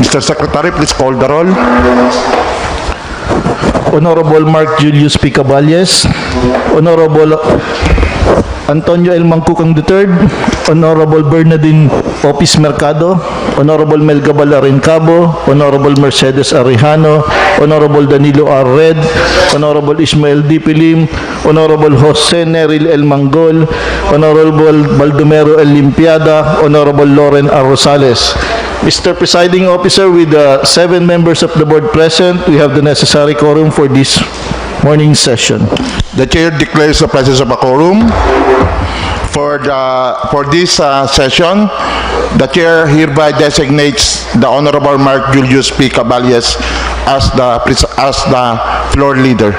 Mr. Secretary, please call the roll. Honorable Mark Julius P. Caballes, Honorable Antonio L. Mangcucang III, Honorable Bernardine Opis Mercado, Honorable Melga Balarin Cabo, Honorable Mercedes Arejano, Honorable Danilo R. Red, Honorable Ismael D. Pilim, Honorable Jose Neril L. Manggol, Honorable Baldomero L. Limpiada, Honorable Loren R. Rosales. Mr. Presiding Officer, with 7 members of the board present, we have the necessary quorum for this morning session. The chair declares the presence of a quorum. For this session, the chair hereby designates the Honorable Mark Julius P. Caballes as the floor leader.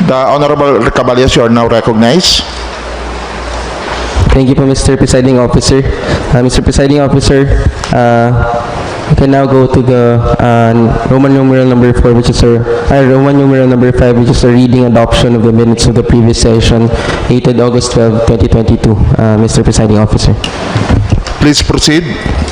The Honorable Caballes, you are now recognized. Thank you po, Mr. Presiding Officer. Mr. Presiding Officer, we can now go to the Roman numeral number 4, which is Roman numeral number 5, which is the reading adoption of the minutes of the previous session, dated August 12, 2022. Mr. Presiding Officer. Please proceed.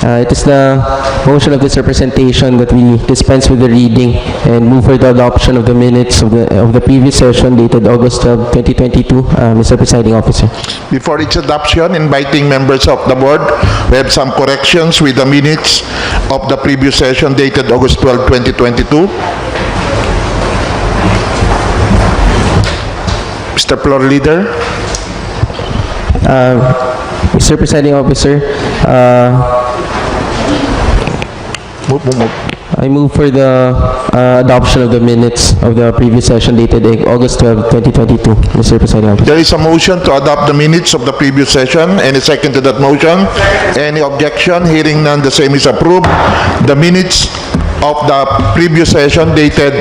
It is the motion of this representation that we dispense with the reading and move for the adoption of the minutes of the previous session dated August 12, 2022. Mr. Presiding Officer. Before its adoption, inviting members of the board, we have some corrections with the minutes of the previous session dated August 12, 2022. Mr. Floor Leader. Mr. Presiding Officer, I move for the adoption of the minutes of the previous session dated August 12, 2022. Mr. Presiding Officer. There is a motion to adopt the minutes of the previous session. Any second to that motion? Any objection? Hearing none, the same is approved. The minutes of the previous session dated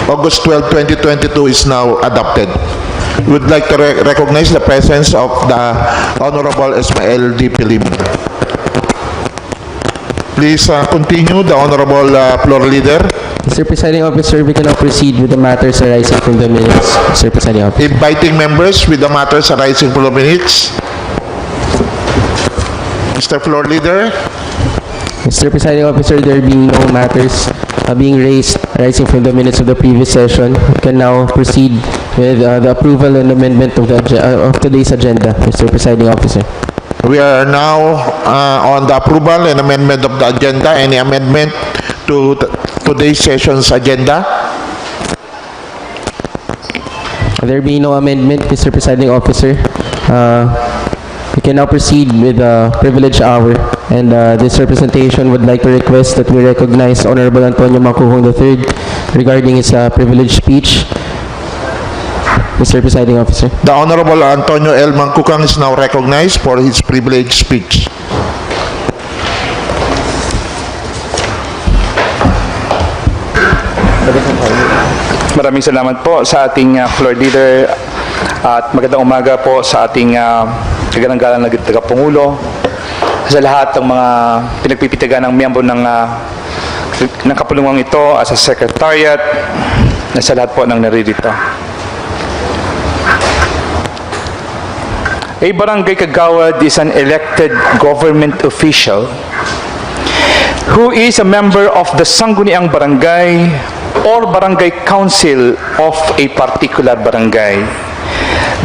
August 12, 2022 is now adopted. We would like to recognize the presence of the Honorable Ismael D. Pilim. Please continue, the Honorable Floor Leader. Mr. Presiding Officer, we can now proceed with the matters arising from the minutes. Mr. Presiding Officer. Inviting members with the matters arising from the minutes. Mr. Floor Leader. Mr. Presiding Officer, there being no matters being raised arising from the minutes of the previous session, we can now proceed with the approval and amendment of today's agenda. Mr. Presiding Officer. We are now on the approval and amendment of the agenda. Any amendment to today's session's agenda? There being no amendment, Mr. Presiding Officer, we can now proceed with the Previledge Hour. And this representation would like to request that we recognize Honorable Antonio Mangcucang III regarding his privileged speech. Mr. Presiding Officer. The Honorable Antonio L. Mangcucang is now recognized for his privileged speech. Maraming salamat po sa ating floor leader at magandang umaga po sa ating kagalang-galang na tagapangulo, sa lahat ng mga pinagpipitigan ng miyembro ng kapulungan ito, sa secretariat, na sa lahat po ng naririto. A Barangay Kagawad is an elected government official who is a member of the Sangguniang barangay or barangay council of a particular barangay.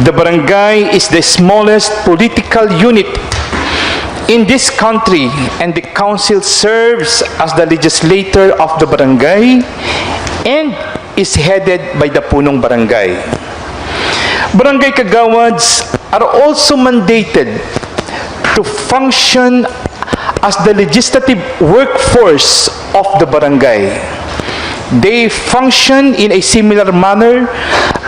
The barangay is the smallest political unit in this country, and the council serves as the legislator of the barangay and is headed by the punong barangay. Barangay Kagawads are also mandated to function as the legislative workforce of the barangay. They function in a similar manner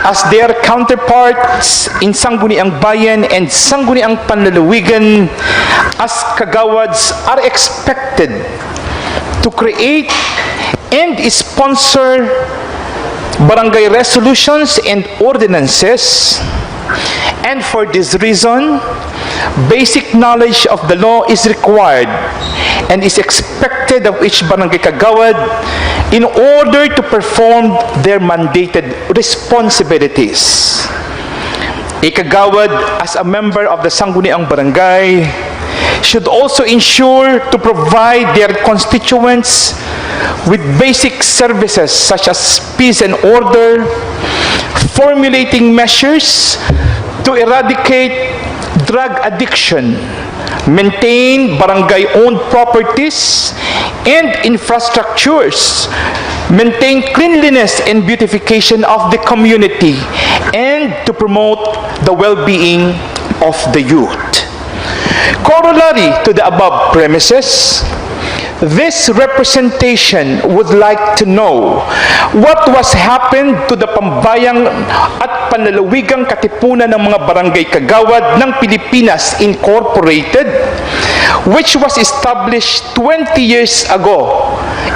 as their counterparts in Sangguniang Bayan and Sangguniang Panlalawigan, as Kagawads are expected to create and sponsor barangay resolutions and ordinances. And for this reason, basic knowledge of the law is required and is expected of each barangay kagawad in order to perform their mandated responsibilities. A kagawad, as a member of the Sangguniang Barangay, should also ensure to provide their constituents with basic services such as peace and order, formulating measures to eradicate drug addiction, maintain barangay-owned properties and infrastructures, maintain cleanliness and beautification of the community, and to promote the well-being of the youth. Corollary to the above premises, this representation would like to know what was happened to the pambayang at panlalawigang katipunan ng mga barangay kagawad ng Pilipinas Incorporated, which was established 20 years ago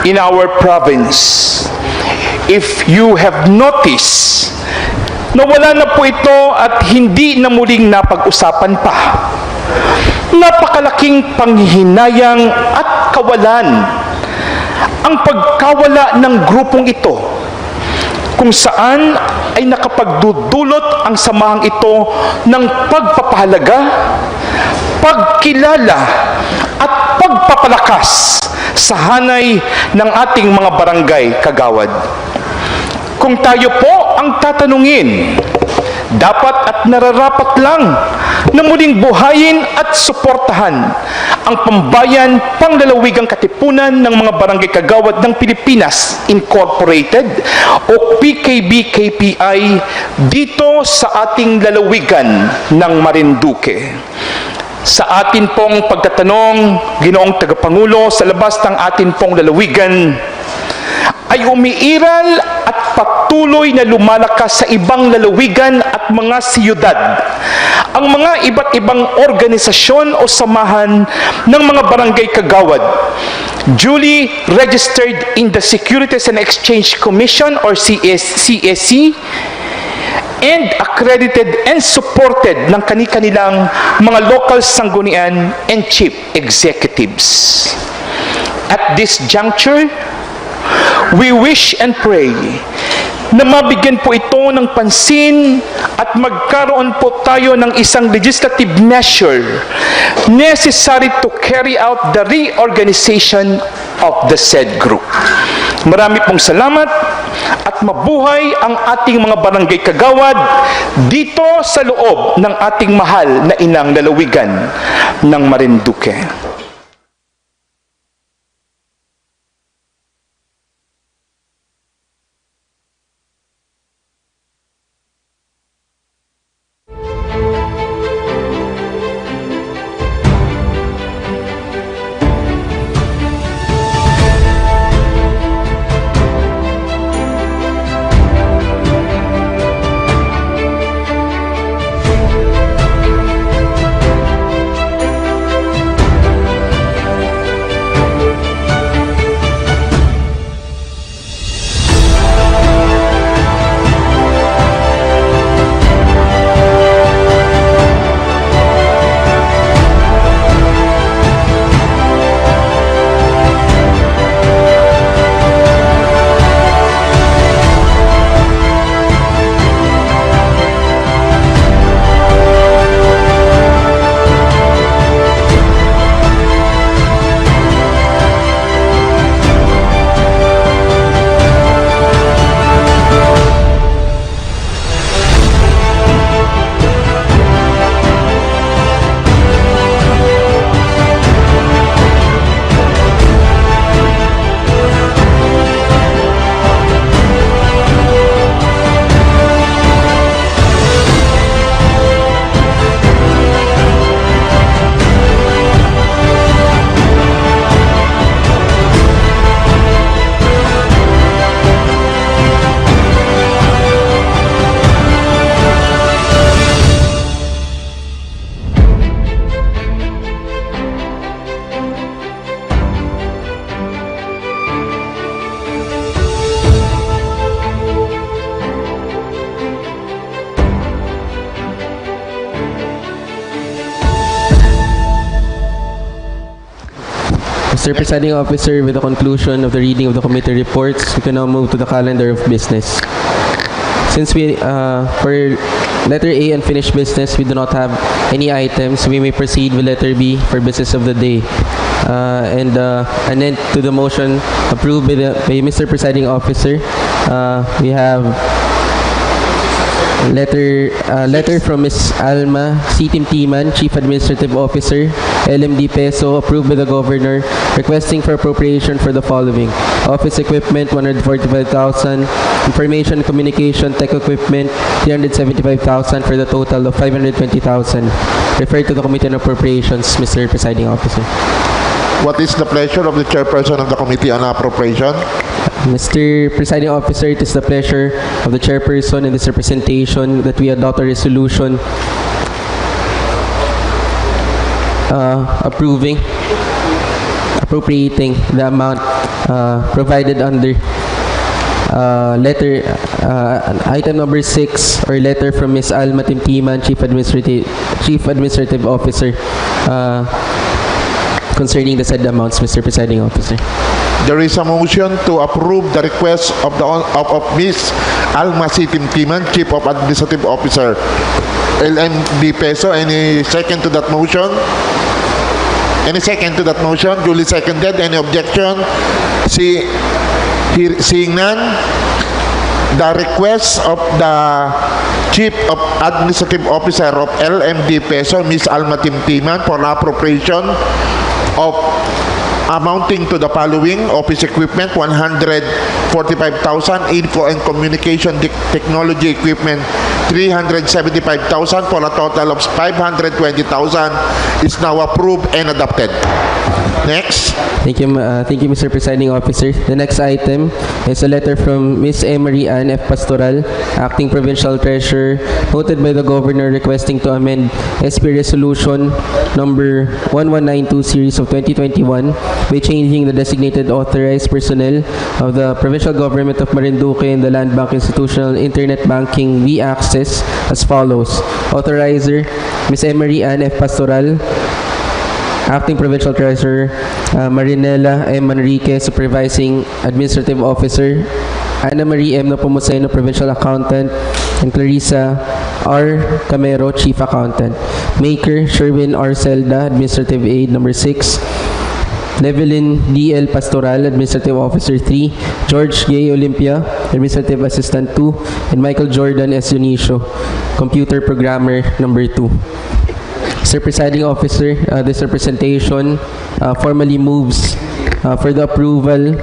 in our province. If you have noticed, nawala na po ito at hindi na muling napag-usapan pa. Napakalaking panghihinayang at kawalan ang pagkawala ng grupong ito, kung saan ay nakapagdudulot ang samahang ito ng pagpapahalaga, pagkilala at pagpapalakas sa hanay ng ating mga barangay kagawad. Kung tayo po ang tatanungin, dapat at nararapat lang na muling buhayin at suportahan ang pambayan panglalawigang katipunan ng mga barangay kagawad ng Pilipinas Incorporated o PKB-KPI dito sa ating lalawigan ng Marinduque. Sa atin pong pagtatanong, Ginoong Tagapangulo, sa labas ng atin pong lalawigan, ay umiiral at patuloy na lumalakas sa ibang lalawigan at mga siyudad ang mga iba't ibang organisasyon o samahan ng mga barangay kagawad duly registered in the Securities and Exchange Commission or CSC and accredited and supported ng kani-kanilang mga local sanggunian and chief executives. At this juncture, we wish and pray na mabigyan po ito ng pansin at magkaroon po tayo ng isang legislative measure necessary to carry out the reorganization of the said group. Marami pong salamat at mabuhay ang ating mga barangay kagawad dito sa loob ng ating mahal na inang lalawigan ng Marinduque. Mr. Presiding Officer, with the conclusion of the reading of the committee reports, we can now move to the calendar of business. Since we, for letter A, unfinished business, we do not have any items, we may proceed with letter B for business of the day. And then to the motion approved by Mr. Presiding Officer, we have letter from Ms. Alma C. Timtiman, Chief Administrative Officer, LMD-PESO, approved by the Governor, requesting for appropriation for the following: office equipment, 145,000; information communication tech equipment, 375,000, for the total of 520,000. Referred to the Committee on Appropriations, Mr. Presiding Officer. What is the pleasure of the Chairperson of the Committee on Appropriation? Mr. Presiding Officer, it is the pleasure of the Chairperson in this representation that we adopt a resolution appropriating the amount provided under item number 6, or letter from Ms. Alma Timtiman, Chief Administrative Officer, concerning the said amounts, Mr. Presiding Officer. There is a motion to approve the request of Ms. Alma C. Timtiman, Chief of Administrative Officer, LMD-PESO. Any second to that motion? Any second to that motion? Duly seconded. Any objection? Seeing none, the request of the Chief of Administrative Officer of LMD-PESO, Ms. Alma Timtiman, for an appropriation of amounting to the following: office equipment, 145,000; info and communication technology equipment, 375,000, for a total of 520,000, is now approved and adopted. Next. Thank you, Mr. Presiding Officer. The next item is a letter from Ms. Emery Ann F. Pastoral, Acting Provincial Treasurer, noted by the Governor, requesting to amend SP Resolution number 1192 series of 2021 by changing the designated authorized personnel of the Provincial Government of Marinduque and the Land Bank Institutional Internet Banking V-Access as follows: authorizer, Ms. Emery Ann F. Pastoral, Acting Provincial Treasurer Marinela M. Manrique, Supervising Administrative Officer, Ana Marie M. Napomuceno, Provincial Accountant, and Clarissa R. Camero, Chief Accountant. Maker Sherwin R. Celda, Administrative Aide number 6. Levelyn D.L. Pastoral, Administrative Officer 3, George Gay Olympia, Administrative Assistant 2, and Michael Jordan S. Dionisio, Computer Programmer number 2. Mr. Presiding Officer, this representation formally moves for the approval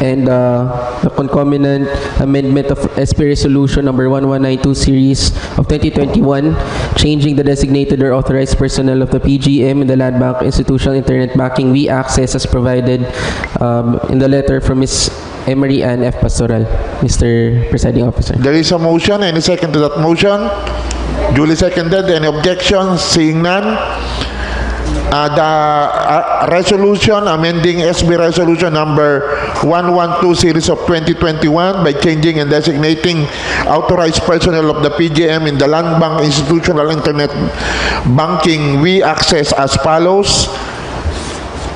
and the concomitant amendment of SP Resolution number 1192 series of 2021, changing the designated or authorized personnel of the PGM and the Land Bank Institutional Internet Banking we-access as provided in the letter from Ms. Emery Ann F. Pastoral. Mr. Presiding Officer. There is a motion. Any second to that motion? Duly seconded. Any objections? Seeing none. The resolution amending SB Resolution number 112 series of 2021 by changing and designating authorized personnel of the PGM in the Land Bank Institutional Internet Banking we access as follows: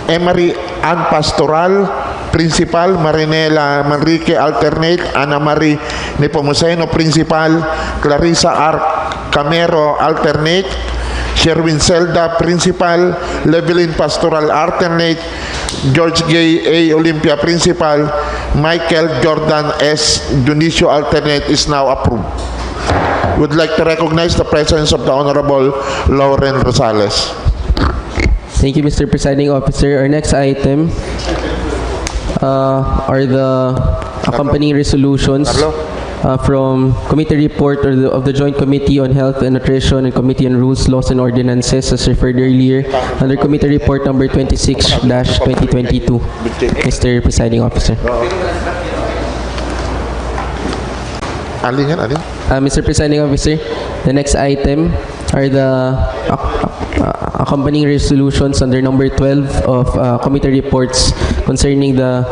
Emery Ann Pastoral, Principal; Marinela Manrique, Alternate; Ana Marie Nepomuceno, Principal; Clarissa R. Camero, Alternate; Sherwin Celda, Principal; Levelyn Pastoral, Alternate; George Gay A. Olympia, Principal; Michael Jordan S. Dionisio, Alternate, is now approved. Would like to recognize the presence of the Honorable Lauren Rosales. Thank you, Mr. Presiding Officer. Our next item are the accompanying resolutions from Committee Report of the Joint Committee on Health and Nutrition and Committee on Rules, Laws, and Ordinances, as referred earlier, under Committee Report number 26/2022. Mr. Presiding Officer. Mr. Presiding Officer, the next item are the accompanying resolutions under number 12 of committee reports concerning the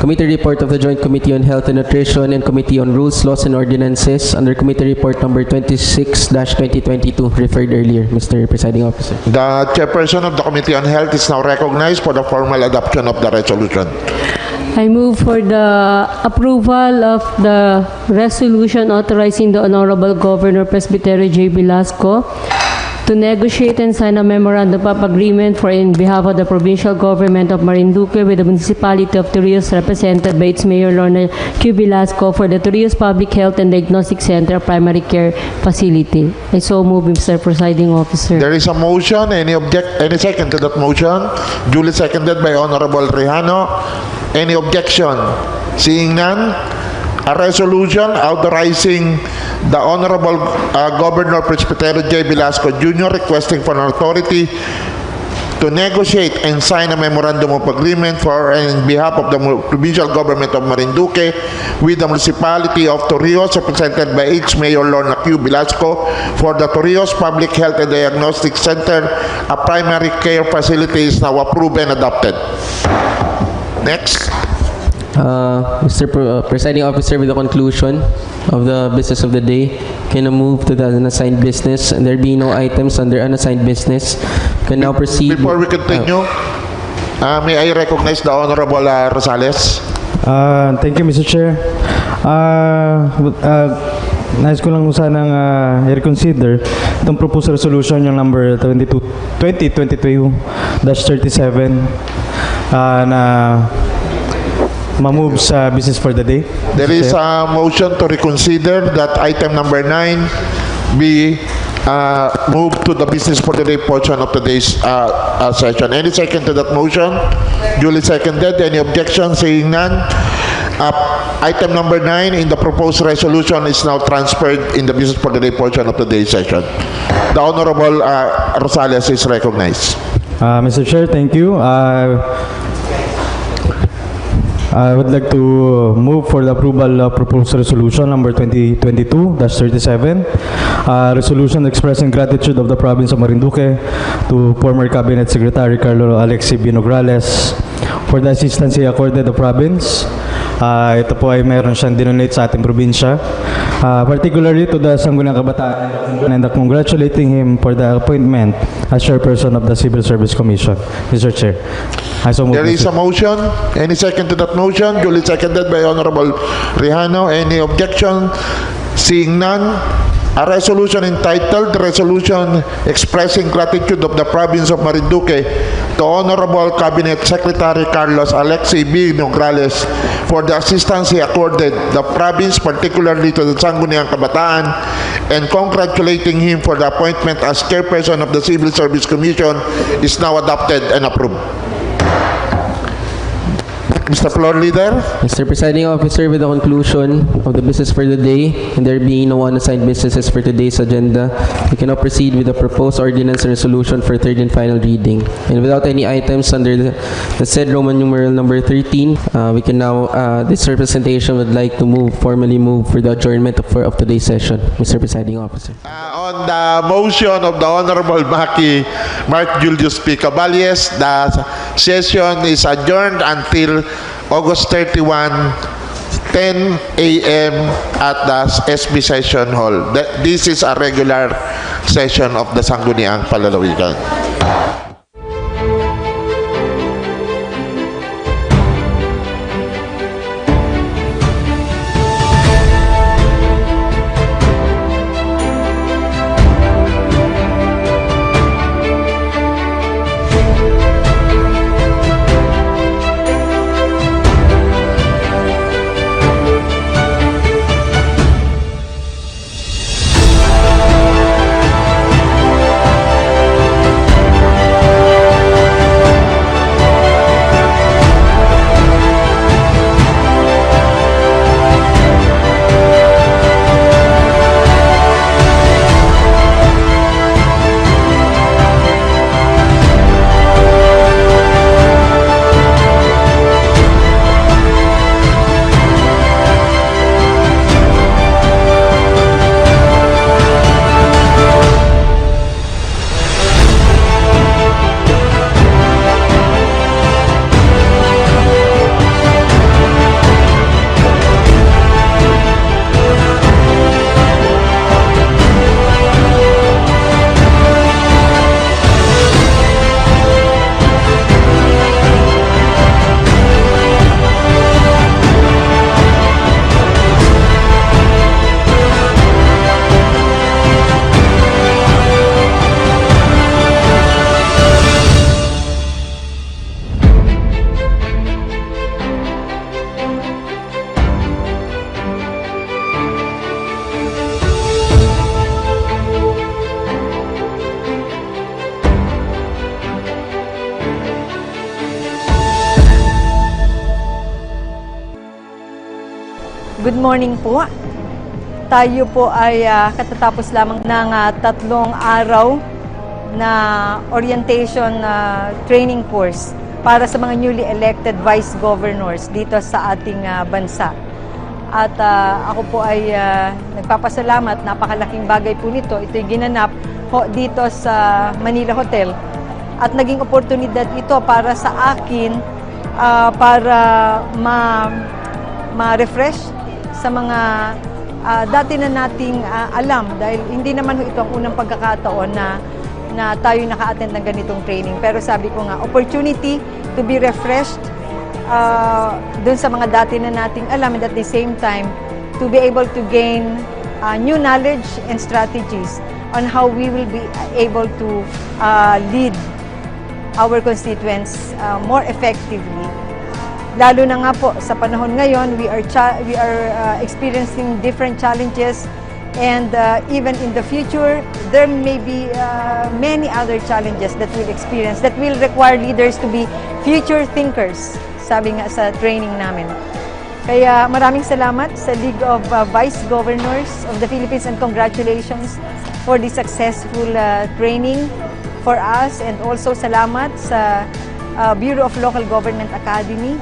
Committee Report of the Joint Committee on Health and Nutrition and Committee on Rules, Laws, and Ordinances under Committee Report number 26/2022, referred earlier, Mr. Presiding Officer. The Chairperson of the Committee on Health is now recognized for the formal adoption of the resolution. I move for the approval of the resolution authorizing the Honorable Governor Presby J. Velasco to negotiate and sign a memorandum of agreement for in behalf of the provincial government of Marinduque with the municipality of Torrijos, represented by its Mayor Lorna Q. Velasco, for the Torrijos Public Health and Diagnostic Center Primary Care Facility. I so move, Mr. Presiding Officer. There is a motion. Any second to that motion? Duly seconded by Honorable Rehano. Any objection? Seeing none, a resolution authorizing the Honorable Governor Presby J. Velasco Jr. requesting for an authority to negotiate and sign a memorandum of agreement for and in behalf of the provincial government of Marinduque with the municipality of Torrijos, represented by its Mayor Lorna Q. Velasco, for the Torrijos Public Health and Diagnostic Center, a primary care facility, is now approved and adopted. Next. Mr. Presiding Officer, with the conclusion of the business of the day, can I move to the unassigned business, and there be no items under unassigned business. Can now proceed. Before we continue, may I recognize the Honorable Rosales? Thank you, Mr. Chair. Nais ko lang sanang i-reconsider itong proposed resolution, yung number 2022-37 na ma-move sa business for the day. There is a motion to reconsider that item number 9 be moved to the business for the day portion of today's session. Any second to that motion? Duly seconded. Any objection? Seeing none. Item number 9 in the proposed resolution is now transferred in the business for the day portion of today's session. The Honorable Rosales is recognized. Mr. Chair, thank you. I would like to move for the approval of proposed resolution number 2022-37, resolution expressing gratitude of the province of Marinduque to former Cabinet Secretary Karlo, Alexie, Nograles for the assistance he accorded the province Ito po ay meron siyang dinonate sa ating probinsya. Particularly to the Sangguniang Kabataan, and congratulating him for the appointment as Chairperson of the Civil Service Commission. Mr. Chair, I so move. There is a motion. Any second to that motion? Duly seconded by Honorable Rihano. Any objection? Seeing none, a resolution entitled Resolution Expressing Gratitude of the Province of Marinduque to Honorable Cabinet Secretary Carlos Alexie B. Nograles for the assistance he accorded the province, particularly to the Sangguniang Kabataan, and congratulating him for the appointment as Chairperson of the Civil Service Commission is now adopted and approved. Mr. Floor Leader. Mr. Presiding Officer, with the conclusion of the business for the day and there being no unassigned businesses for today's agenda, we can now proceed with the proposed ordinance and resolution for third and final reading. And without any items under the said Roman numeral number 13, we can now, this representation would like to formally move for the adjournment of today's session. Mr. Presiding Officer. On the motion of the Honorable Mark Julius P. Caballes, the session is adjourned until August 31, 10 a.m. at the SB Session Hall. This is a regular session of the Sangguniang Panlalawigan. Good morning po. Tayo po ay katatapos lamang ng 3 araw na orientation training course para sa mga newly elected vice governors dito sa ating bansa. At ako po ay nagpapasalamat, napakalaking bagay po nito. Ito'y ginanap po dito sa Manila Hotel at naging oportunidad ito para sa akin para ma-refresh sa mga dati na nating alam, dahil hindi naman ito ang unang pagkakataon na tayo naka-attend ng ganitong training. Pero sabi ko nga, opportunity to be refreshed dun sa mga dati na nating alam, and at the same time to be able to gain new knowledge and strategies on how we will be able to lead our constituents more effectively. Lalo na nga po sa panahon ngayon, we are experiencing different challenges, and even in the future, there may be many other challenges that we'll experience that will require leaders to be future thinkers, sabi nga sa training namin. Kaya maraming salamat sa League of Vice Governors of the Philippines, and congratulations for the successful training for us, and also salamat sa Bureau of Local Government Academy,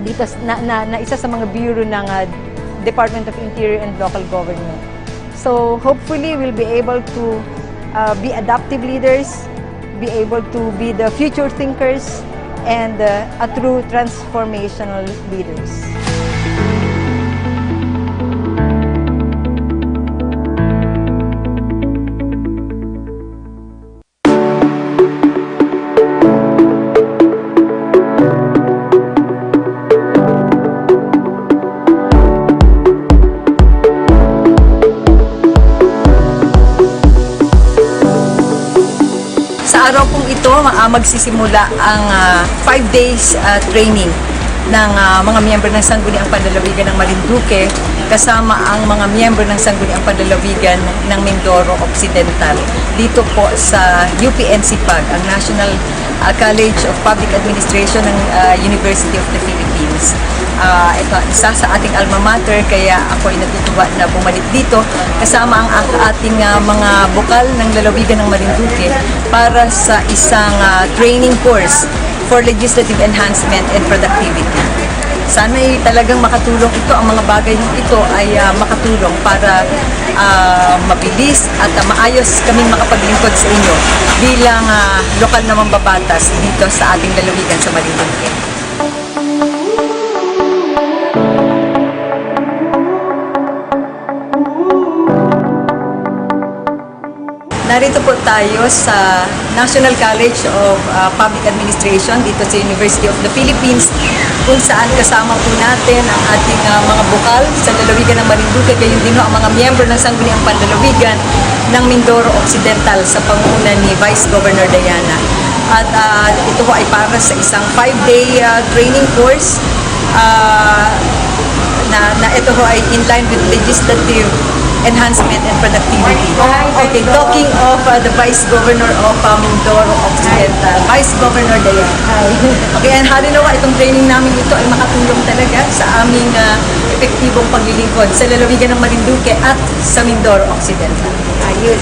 dito na isa sa mga bureau ng Department of Interior and Local Government. So hopefully we'll be able to be adaptive leaders, be able to be the future thinkers and a true transformational leaders. Sa araw pong ito, magsisimula ang 5 days training ng mga miyembro ng Sangguniang Panlalawigan ng Marinduque kasama ang mga miyembro ng Sangguniang Panlalawigan ng Mindoro Occidental dito po sa UPNCPAG, ang National College of Public Administration ng University of the Philippines. Ito isa sa ating alma mater, kaya ako ay natutuwa na bumalik dito kasama ang ating mga bokal ng lalawigan ng Marinduque para sa isang training course for legislative enhancement and productivity. Sana'y talagang makatulong ito, ang mga bagay ito ay makatulong para mabilis at maayos kaming makapaglingkod sa inyo bilang lokal na mambabatas dito sa ating lalawigan sa Marinduque. Narito po tayo sa National College of Public Administration dito sa University of the Philippines, kung saan kasama po natin ang ating mga bokal sa lalawigan ng Marinduque, gayon din ang mga miyembro ng Sangguniang Panlalawigan ng Mindoro Occidental sa pangunguna ni Vice Governor Diana. At ito po ay para sa isang 5-day training course na ito ho ay in line with legislative enhancement and productivity. Okay, talking of the Vice Governor of Mindoro Occidental, Vice Governor Diana. Okay, and halinawa itong training namin ito ay makatulong talaga sa aming epektibong paglilingkod sa lalawigan ng Marinduque at sa Mindoro Occidental. Ayun.